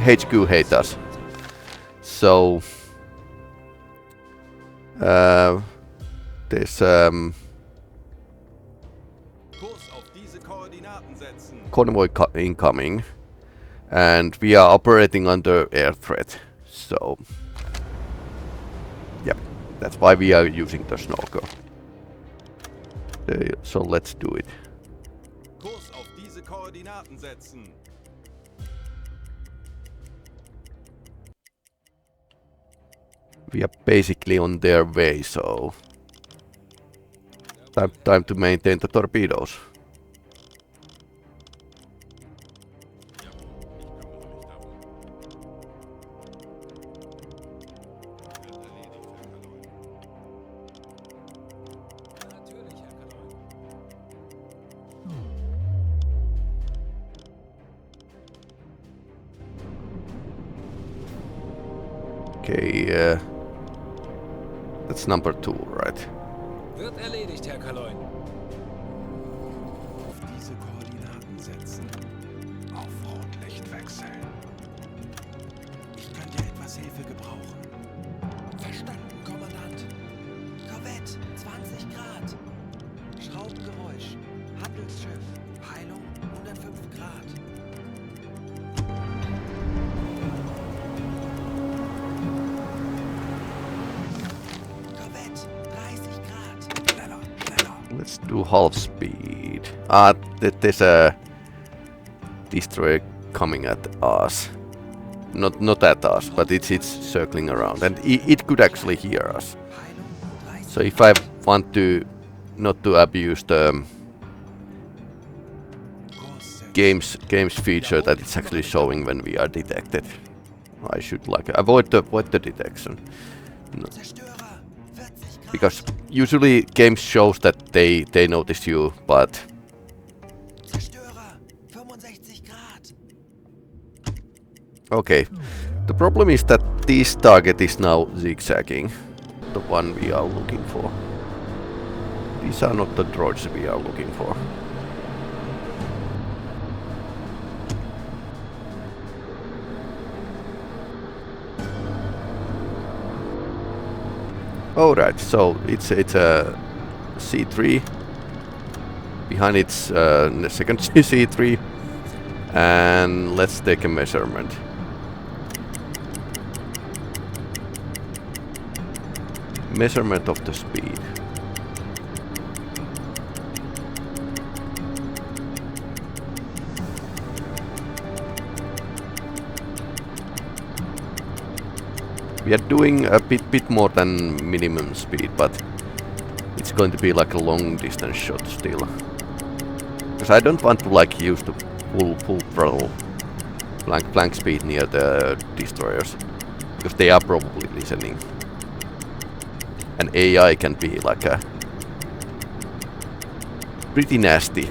HQ hate us. So there's convoy incoming, and we are operating under air threat. So yeah, that's why we are using the snorkel. So let's do it. Kurs auf diese Koordinaten setzen. We are basically on their way, so time to maintain the torpedoes. Okay, that's number 2, right? Wird erledigt, Herr Kaloin. Auf diese Koordinaten setzen. Auf Rotlicht wechseln. Ich könnte etwas Hilfe gebrauchen. Verstanden, Kommandant. Korvette, 20 Grad. Schraubengeräusch. Handelsschiff. Peilung 105 Grad. Korvette, 30 Grad. Schneller, schneller. Let's do half speed. Ah, there's a destroyer coming at us. Not at us, but it's circling around, and it could actually hear us. So if I want to not to abuse the game's feature that it's actually showing when we are detected, I should like avoid the detection. No. Because usually games shows that they notice you, but okay. The problem is that this target is now zigzagging, the one we are looking for. These are not the droids we are looking for. Alright, so it's a C3. Behind it's the second C3. And let's take a measurement. Measurement of the speed. We are doing a bit more than minimum speed, but it's going to be like a long distance shot still. Because I don't want to like use the full throttle blank speed near the destroyers, because they are probably listening. And AI can be like a pretty nasty.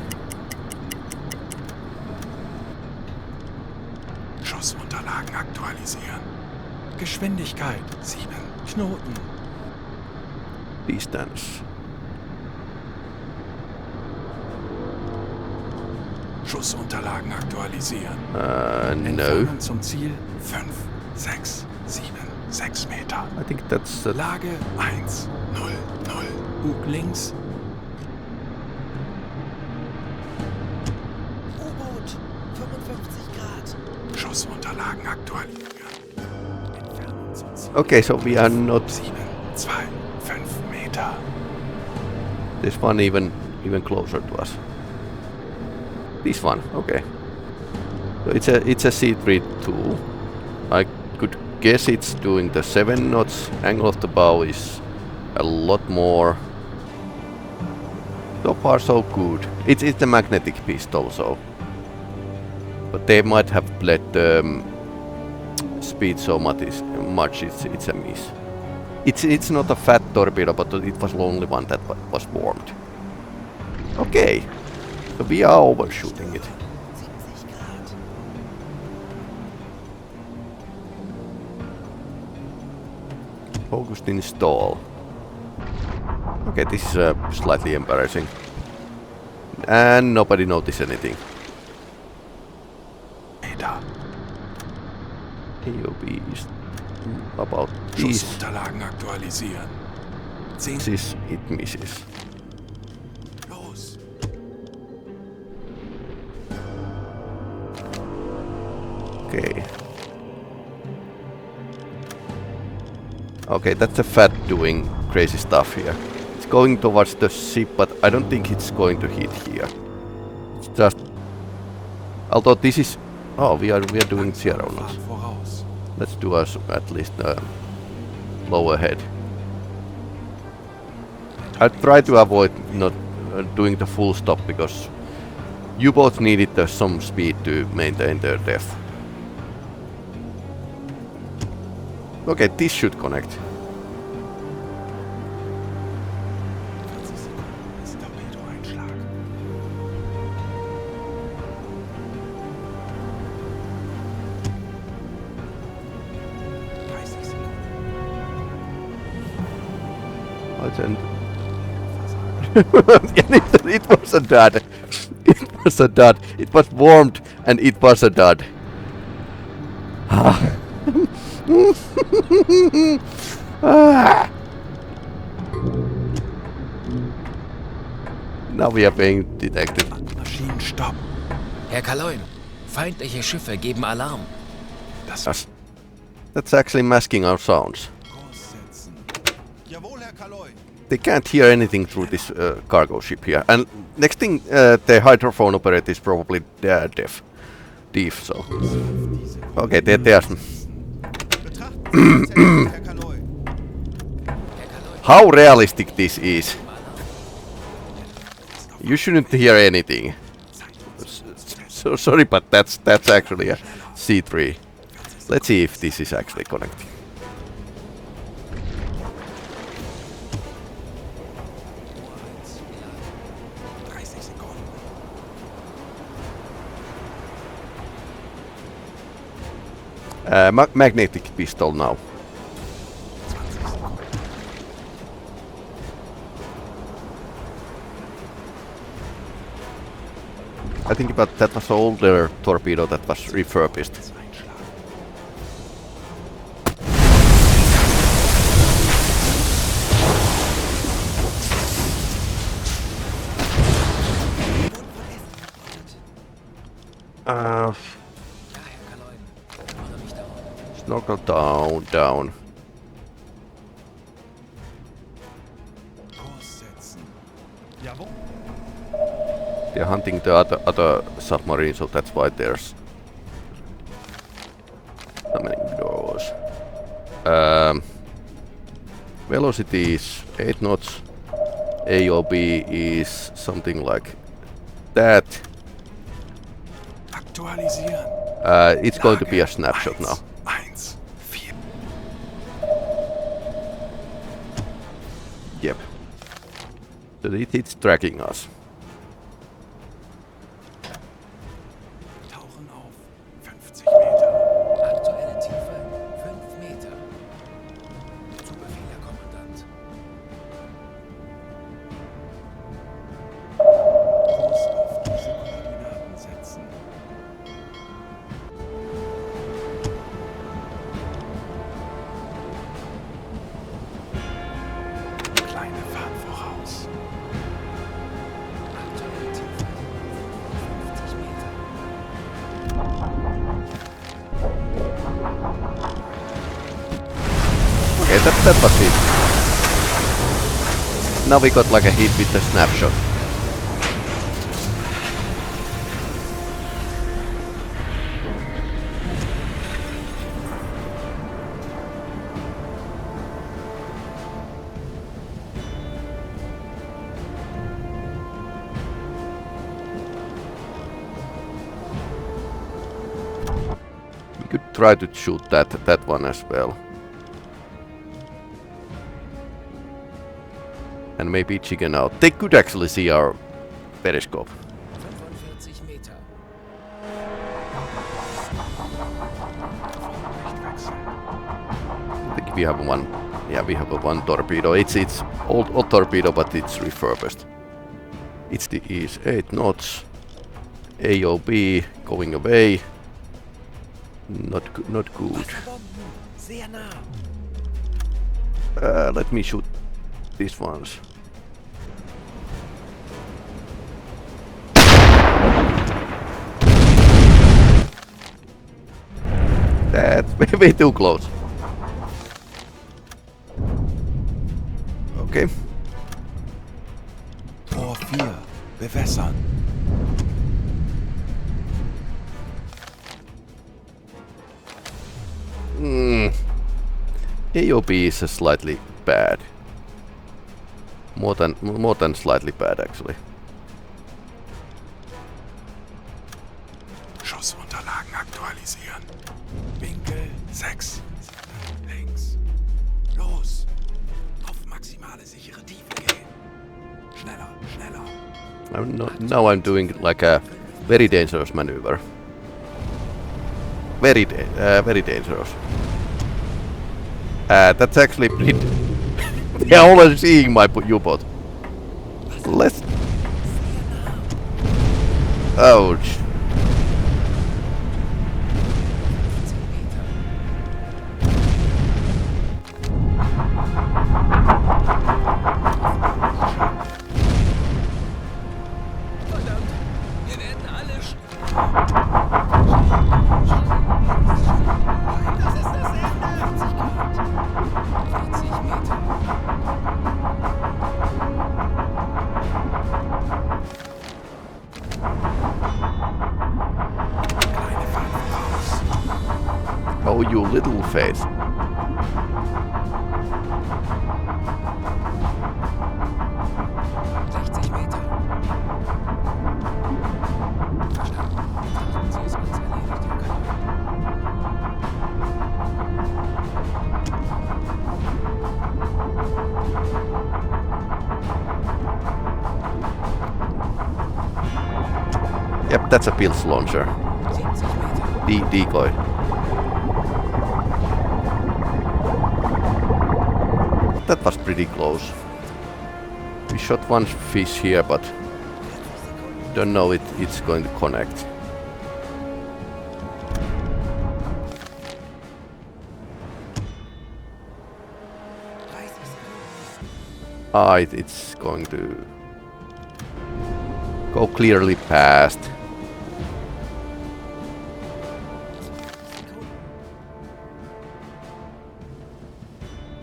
Schussunterlagen aktualisieren. Geschwindigkeit 7 Knoten. Distance. Schussunterlagen aktualisieren. No. Entfernung zum Ziel 5, 6, 7, 6 Meter. I think that's Lage 1, 0, 0. Bug links. U-Boot, 55 Grad. Schussunterlagen aktualisieren. Entfernung zum Ziel. okay, so we are not 7, 2, 5 Meter. this one even closer to us. This one, okay. So it's a C3 tool. I could guess it's doing the 7 knots. Angle of the bow is a lot more. So far so good. It's the magnetic pistol, so. But they might have bled the speed so much it's a miss. It's not a fat torpedo, but it was the only one that was warmed. Okay. So we are overshooting it. 70 Grad. Focused install. Okay, this is slightly embarrassing. And nobody noticed anything. Meter. AOB is about this. Schussunterlagen aktualisieren. 10 Misses, it misses. los. Okay. Okay, that's a fat doing crazy stuff here. It's going towards the ship, but I don't think it's going to hit here. It's just... Although this is... Oh, we are doing 0 knots. Fahrt voraus. Let's do us at least lower head. I try to avoid not doing the full stop because U-boats needed some speed to maintain their depth. Okay, this should connect. 40 Sekunden ist Torpedoeinschlag. It was a dud. It was a dud. It was warmed and it was a dud. Now we are being detected. Maschinen stopp. Herr Kaloin, feindliche Schiffe geben Alarm. That's actually masking our sounds. Kurs setzen. Jawohl, Herr Kaloy. They can't hear anything through this cargo ship here. And next thing, the hydrophone operator is probably deaf, so... Okay, there's... Herr Kaloy. How realistic this is. You shouldn't hear anything. So sorry, but that's actually a C3. Let's see if this is actually connecting. Magnetic pistol now. I think that was an older torpedo that was refurbished. Snorkel down. Kurs setzen. Jawohl. They're hunting the other submarine, so that's why there's so many doors. Velocity is 8 knots. AOB is something like that. Aktualisieren. It's going to be a snapshot now. 1, 4. Yep. So it's tracking us. Tauchen auf. 50 Meter. Aktuelle Tiefe 5 Meter. Zu Befehl, Herr Kommandant. Kurs auf diese Koordinaten setzen. Kleine Fahrt voraus. Aktuelle Tiefe 50 Meter. Okay, that was it. Now we got like a hit with the snapshot. We could try to shoot that one as well. And maybe chicken out. They could actually see our periscope. 45 Meter. I think we have one. Yeah, we have one torpedo. It's old torpedo, but it's refurbished. It's the East 8 knots. AOB going away. Not good. Wasserbomben. Sehr nah. Let me shoot these ones. That's way too close. Okay. Tor 4. Bewässern. AOB is slightly bad. More than slightly bad actually. Schussunterlagen aktualisieren. Winkel 6. Links. Los. Auf maximale sichere Tiefe gehen. Schneller, schneller. Now I'm doing like a very dangerous maneuver. Very dangerous. That's actually pretty. They are already seeing my U-boat. Let's. Ouch. Verdammt, wir werden alle Das ist das Ende. 40 Meter. Kleine Pfeife raus. Oh, you little face. Meter. Verstanden. Betrachten Sie es als erledigt, Herr Kanal. Yep, that's a Pilz launcher. 70 Meter. Decoy. That was pretty close. We shot one fish here, but don't know it's going to connect. It's going to go clearly past.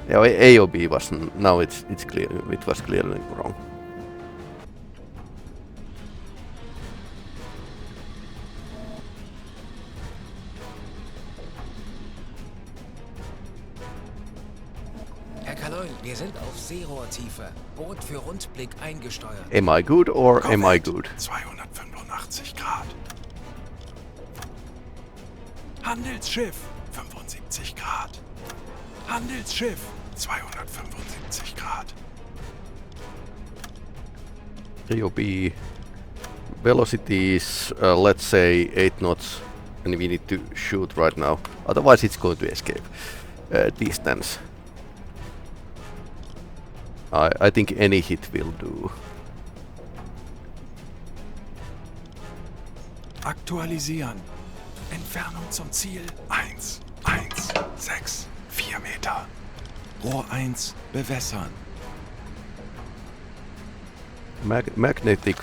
Yeah, AOB was now it's clear. It was clearly wrong. Herr Kaloil, wir sind auf Seerohrtiefe. Boot für Rundblick eingesteuert. Am I good or am I Korvette, good? 285 Grad. Handelsschiff 75 Grad. Handelsschiff 275 Grad. AOB velocity is let's say 8 knots, and we need to shoot right now. Otherwise, it's going to escape distance. I think any hit will do. Aktualisieren. Entfernung zum Ziel 1, 1, 6, 4 Meter. Rohr 1 bewässern. Magnetic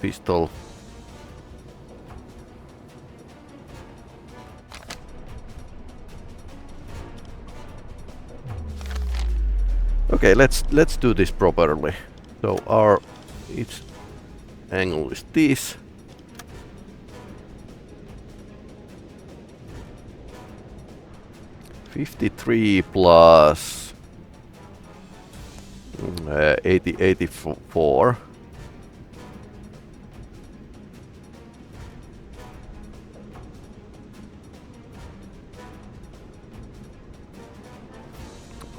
pistol. Okay, let's do this properly. So our its angle is this. $53 plus 84.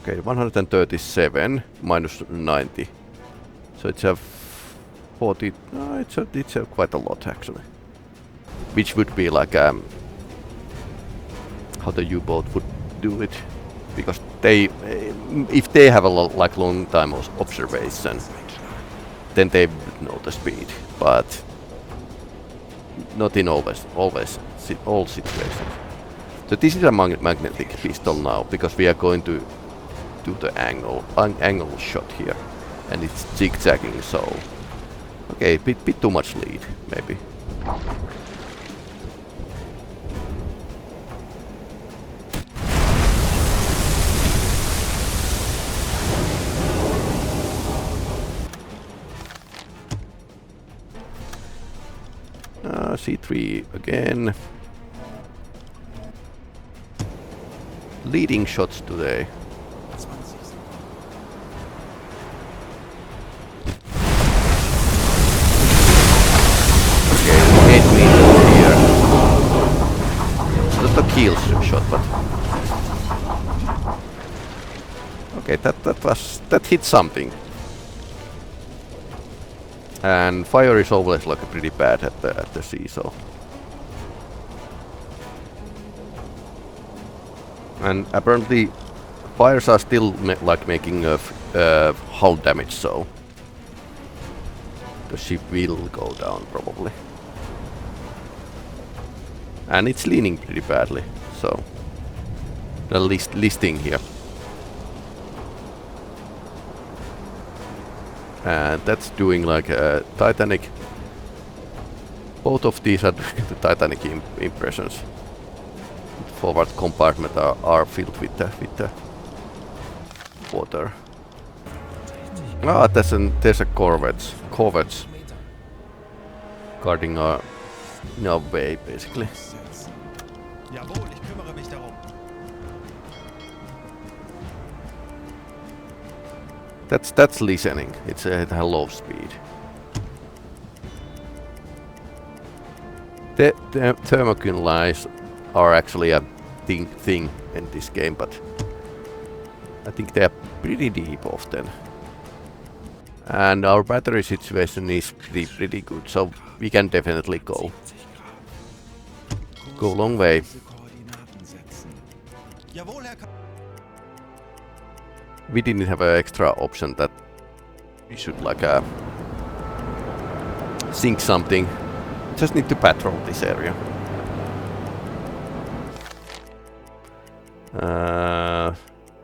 Okay, 137 minus 90. So it's a 40. It's a quite a lot actually. Which would be like how the U-boat would do it, because they, if they have a like long time observation, then they would know the speed. But not in all situations. So this is a magnetic pistol now, because we are going to do the angle shot here, and it's zigzagging. So okay, bit too much lead maybe. C3 again. Leading shots today. 20 Okay, 8 meters here. Not a kill shot, but okay, that hit something. And fire is always like pretty bad at the sea, so. And apparently, fires are still making hull damage, so the ship will go down probably. And it's leaning pretty badly, so the listing here. And that's doing like a Titanic. Both of these are doing the Titanic impressions. Forward compartment are filled with the water. Ah, there's a corvettes guarding our bay basically. Jawohl, ich kümmere mich darum. That's listening. It's at a low speed. The thermocline are actually a thing in this game, but I think they are pretty deep often. And our battery situation is pretty good, so we can definitely go a long way. Jawohl, Herr We didn't have an extra option that we should like sink something. Just need to patrol this area.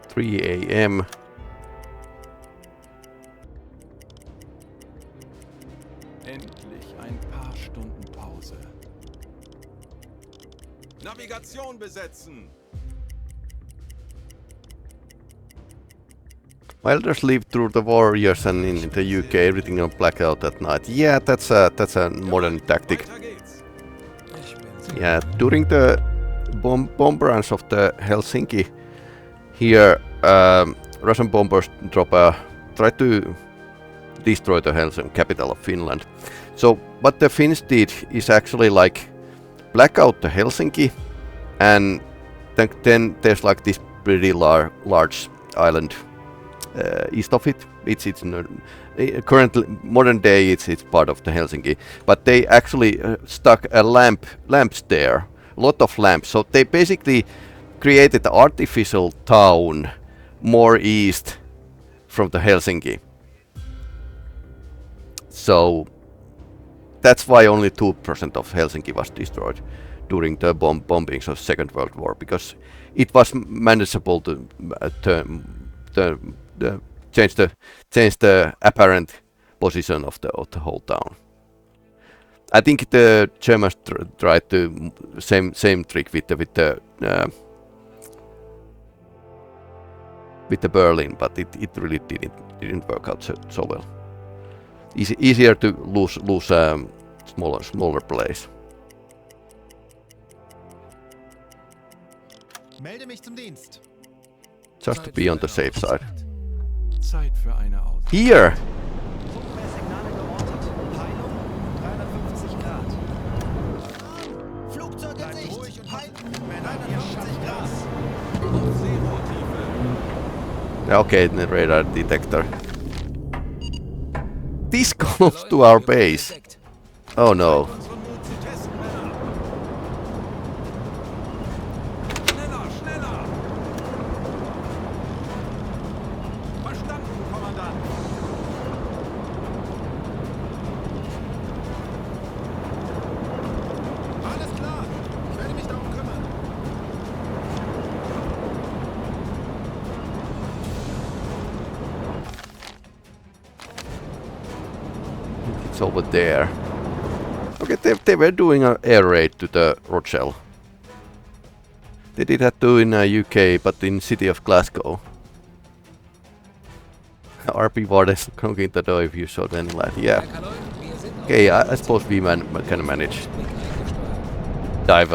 3 AM. Endlich ein paar Stunden Pause. Navigation besetzen. Welders lived through the war years, and in the UK everything on blackout at night. Yeah, that's a modern tactic. Weiter geht's. Yeah, during the bomb runs of the Helsinki, here Russian bombers try to destroy the Helsinki, capital of Finland. So what the Finns did is actually like black out the Helsinki, and then there's like this pretty large island east of it. It's currently modern day it's part of the Helsinki, but they actually stuck a lamps there, a lot of lamps. So they basically created an artificial town more east from the Helsinki. So that's why only 2% of Helsinki was destroyed during the bombings of Second World War, because it was manageable to change the apparent position of the whole town. I think the Germans tried to same trick with the Berlin, but it really didn't work out so well. Easier to lose smaller place. Melde mich zum Dienst. Just to be on the safe side. Zeit für eine Auszeit. Here! Signale geortet. Peilung 350 Grad. Flugzeug in Sicht. Ruhig und Peilung Männer, 350 Grad. Auf Seerohrtiefe. Okay, the radar detector. This goes to our base. Oh no. Unseren Mut zu testen, Männer. Schneller, schneller. Verstanden, Kommandant. over there. Okay, they were doing an air raid to the Rochelle. They did that too in UK, but in city of Glasgow. RP Wardes knocking the door if you shot any light. Yeah. Okay, I suppose we can manage. Dive.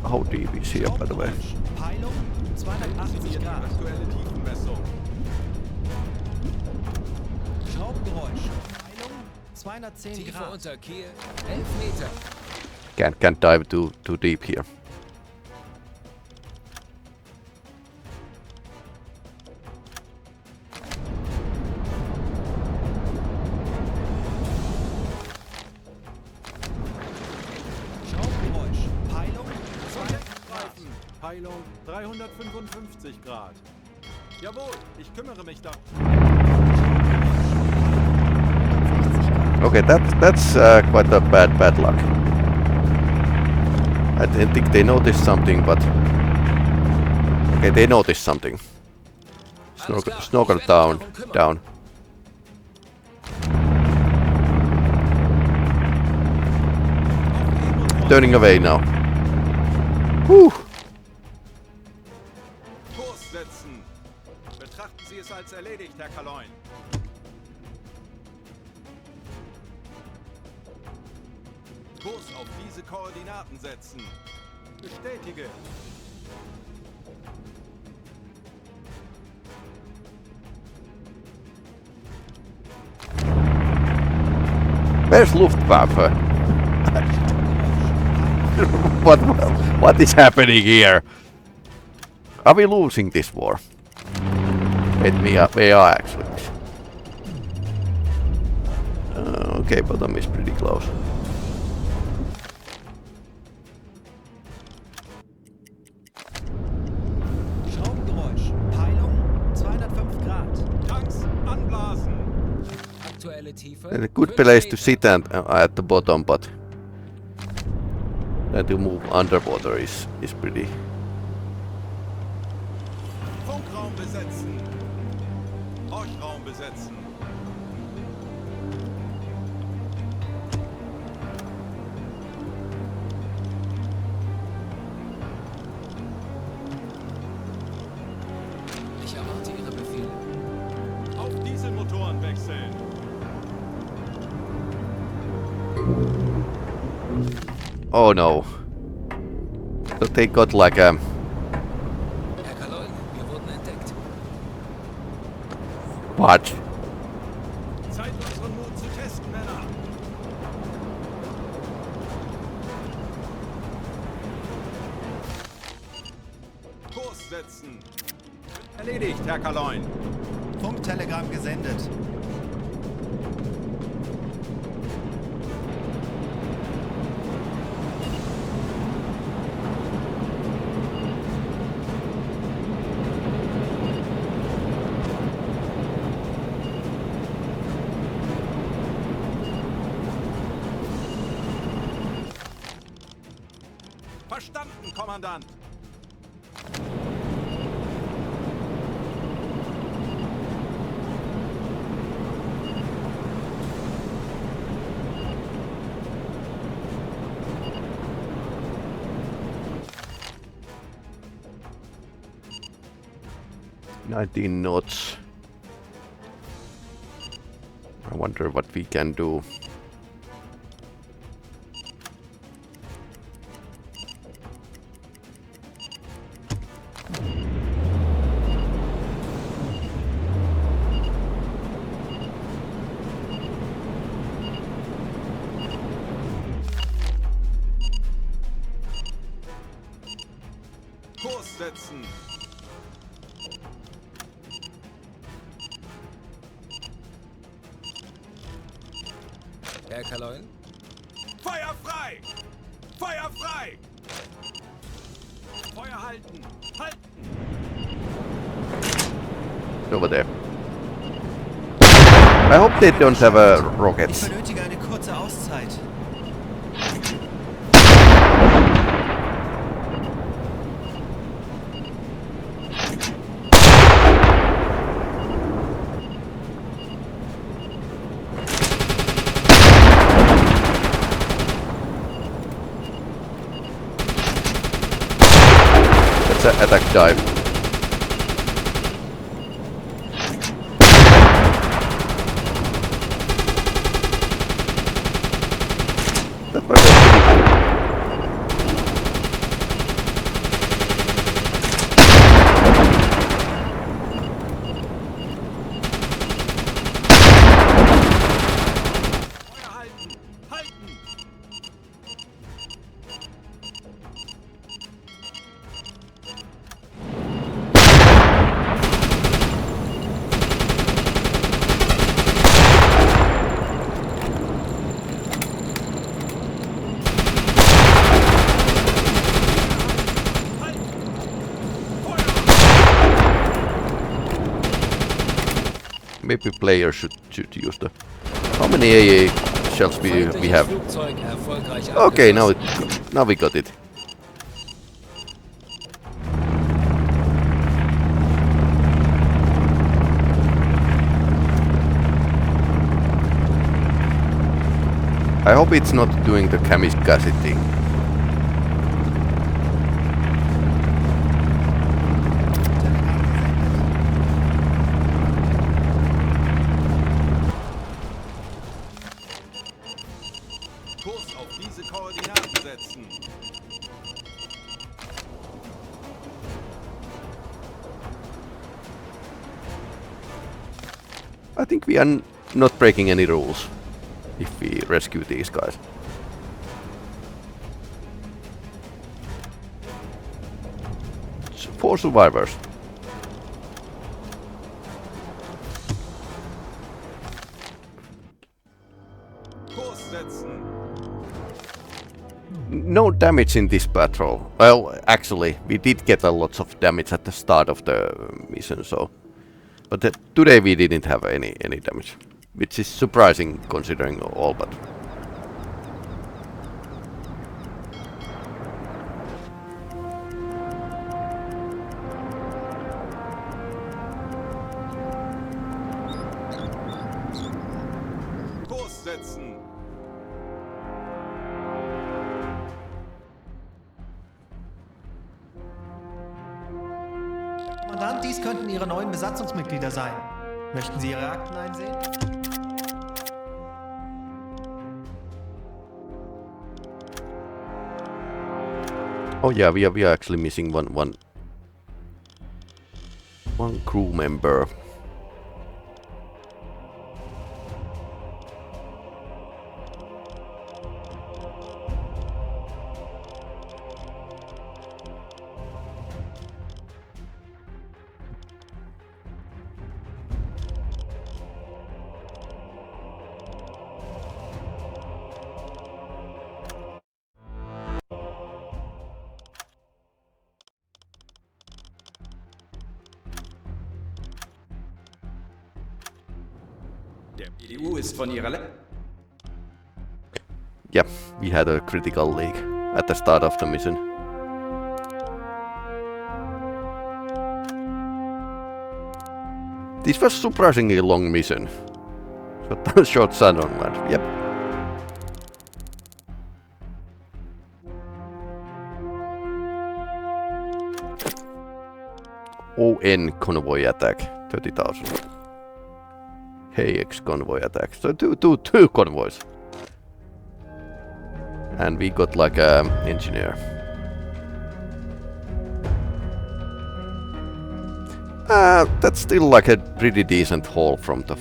How deep is here, by the way? Peilung 280 Grad. Aktuelle Tiefenmessung. Schraubengeräusch. Peilung 210 Tiefe Grad. unter Kiel, 11 Meter. Can't dive too deep here. Schraubengeräusch. Peilung 200 Grad. Peilung 355 Grad. Jawohl, ich kümmere mich darum. Okay, that's quite a bad luck. I didn't think they noticed something, but okay, they noticed something. Snorkel down. Turning away now. Whew. Kurs setzen. Betrachten Sie es als erledigt, Herr Kaloin. Kurs auf diese Koordinaten setzen. Bestätige. Where's Luftwaffe? What is happening here? Are we losing this war? We are actually. Okay, bottom is pretty close. Schraubengeräusch. Peilung 205 Grad. Tanks anblasen. Aktuelle Tiefe. And a good place to sit and at the bottom, but then to move underwater is pretty. Funkraum besetzen. Horchraum besetzen. Ich erwarte Ihre Befehle. Auf Dieselmotoren wechseln. Oh no. So they got like a. Herr Kaloin, wir wurden entdeckt. What? Zeit, unseren Mut zu testen, Männer. Kurs setzen. Erledigt, Herr Kaloin. Funktelegramm gesendet. Verstanden, Kommandant. $19 knots. I wonder what we can do. Kurs setzen. Herr Kaloin, Feuer frei! Feuer frei! Feuer halten! Halten! Over there. I hope they don't have Ich rockets. benötige eine kurze Auszeit. attack dive. That was maybe players should use the. How many AA shells we have? Flugzeug erfolgreich Okay, abgeschossen. now we got it. I hope it's not doing the kamikaze thing. Kurs auf diese Koordinaten setzen. I think we are not breaking any rules if we rescue these guys. It's 4 survivors. Kurs setzen. No damage in this patrol. Well, actually, we did get a lot of damage at the start of the mission, so. But today we didn't have any damage, which is surprising considering all. But Kurs setzen. Kommandant, dies könnten Ihre neuen Besatzungsmitglieder sein. Möchten Sie Ihre Akten einsehen? oh yeah, we are actually missing one crew member. Der EU ist von ihrer Yeah, we had a critical leak at the start of the mission. This was surprisingly long mission. Short sun on land. Yep. ON convoy attack 30,000. HX convoy attack. So two convoys. And we got like a engineer. That's still like a pretty decent haul from the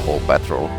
whole patrol.